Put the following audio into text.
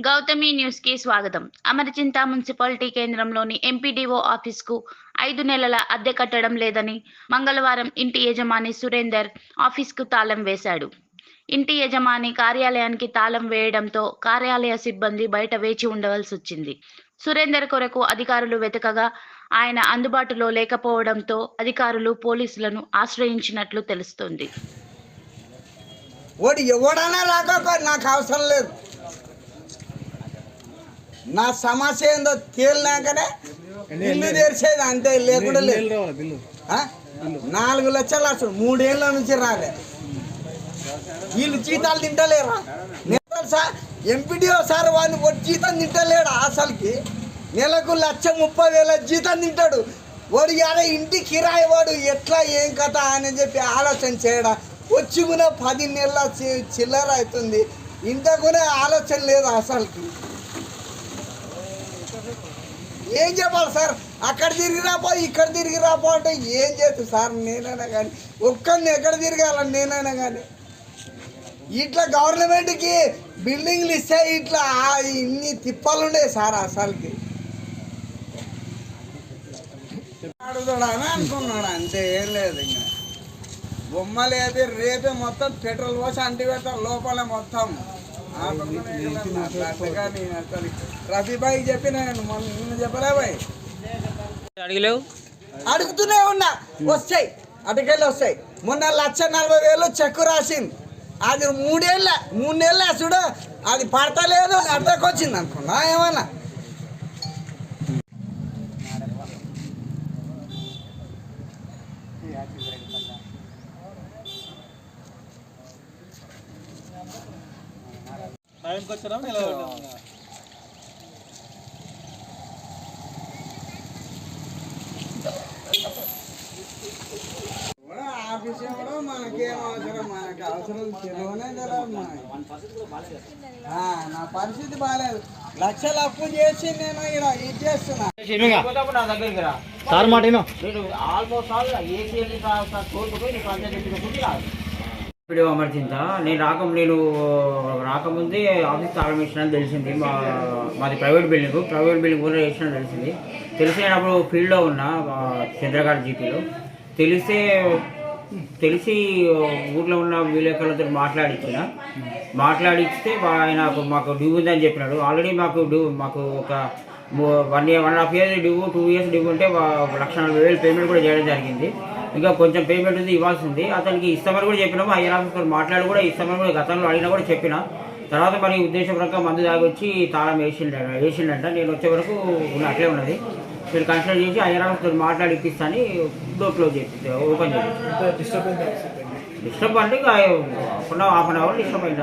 గౌతమి న్యూస్‌కి స్వాగతం. అమరచింత మున్సిపాలిటీ కేంద్రంలోని ఎంపీడీఓ ఆఫీస్‌కు 5 నెలల అద్దె కట్టడం లేదని మంగళవారం ఇంటి యజమాని సురేందర్ ఆఫీస్‌కు తాళం వేశాడు. ఇంటి యజమాని కార్యాలయానికి తాళం వేయడంతో కార్యాలయ సిబ్బంది బయట వేచి ఉండవలసొచ్చింది. సురేందర్ కొరకు అధికారులు వెతకగా ఆయన అందుబాటులో లేకపోవడంతో అధికారులు పోలీసులను ఆశ్రయించినట్లు తెలుస్తోంది. నాకు అవసరం లేదు. నా సమస్య ఏందో తేలినాకనే ఇల్లు తెరిచేది అంతే, లేకుండా లేదు. 4 లక్షలు అసలు 3 ఏళ్ళ నుంచి రాలే. వీళ్ళు జీతాలు తింటలేరా? సార్ ఎంపీడీఓ సార్ వాడిని జీతం తింటలేడా? అసలుకి నెలకు 1,30,000 జీతం తింటాడు వాడు. యాడే ఇంటి కిరాయి వాడు ఎట్లా ఏం కథ అని చెప్పి ఆలోచన చేయడా? వచ్చి కూడా 10 నెలల చిల్లర అవుతుంది, ఇంత కూడా ఆలోచన లేదు అసలుకి. ఏం చెప్పాలి సార్? అక్కడ తిరిగి రాపో ఇక్కడ తిరిగి రాపో అంటే ఏం చేస్తుంది సార్? నేనైనా కానీ ఒక్కరిని ఎక్కడ తిరగాలని నేనైనా కానీ. ఇట్లా గవర్నమెంట్కి బిల్డింగ్లు ఇస్తే ఇట్లా ఇన్ని తిప్పలు ఉండే సార్ అసలుకి. అడుగుతాడా అని అనుకున్నాడు అంతే, ఏం లేదు. ఇంకా బొమ్మలు అయితే రేపే మొత్తం పెట్రోల్ పోసి అంటి పెడతారు లోపల మొత్తం. రఫీబాయి చెప్పిన నిన్ను చెప్పలే బాయ్, అడిగలేవు. అడుగుతూనే ఉన్నా, వస్తాయి అటుకెళ్ళి వస్తాయి. మొన్న 1,40,000 చెక్కు రాసింది, అది 3 నెలలు చూడు, అది పడతలేదు, అడ్డకు వచ్చింది అనుకున్నా ఏమన్నా. ఆఫీస్ కూడా మనకేం అవసరం, మనకు అవసరం తెలియనే తెలియదు. నా పరిస్థితి బాగాలేదు, లక్షలు అప్పు చేసి నేను ఇక్కడ ఇది చేస్తున్నా. అమర్చింత నేను రాకముందే ఆఫీస్ తాళం వేసినని తెలిసింది. మాది ప్రైవేట్ బిల్డింగ్ కూడా వేసినని తెలిసింది. నేను అప్పుడు ఫీల్డ్లో ఉన్నా చంద్రగారి జీపీలో. తెలిసి ఊర్లో ఉన్న విలేకరులతో మాట్లాడిస్తే ఆయన మాకు డ్యూ ఉందని చెప్పినాడు. ఆల్రెడీ మాకు ఒక 1.5 years డ్యూ, 2 years డ్యూ ఉంటే 1,40,000 పేమెంట్ కూడా చేయడం జరిగింది. ఇంకా కొంచెం పేమెంట్ ఉంది, ఇవ్వాల్సింది. అతనికి ఇస్తామని కూడా చెప్పినాము. హైయర్ ఆఫీసర్ మాట్లాడి కూడా ఇస్తామని కూడా గతంలో అడిగినా కూడా చెప్పిన తర్వాత మరి ఉద్దేశపూర్వకంగా మందు తాగొచ్చి తాళం వేసిండంట. నేను వచ్చే వరకు అట్లే ఉన్నది. మీరు కన్సిడర్ చేసి హైయర్ ఆఫీసర్ మాట్లాడి ఇప్పిస్తాను, డోర్ క్లోజ్ చేసి ఓపెన్ చేసి. డిస్టర్బ్ అంటే ఇక హాఫ్ అన్ అవర్ డిస్టర్బ్ అయింది.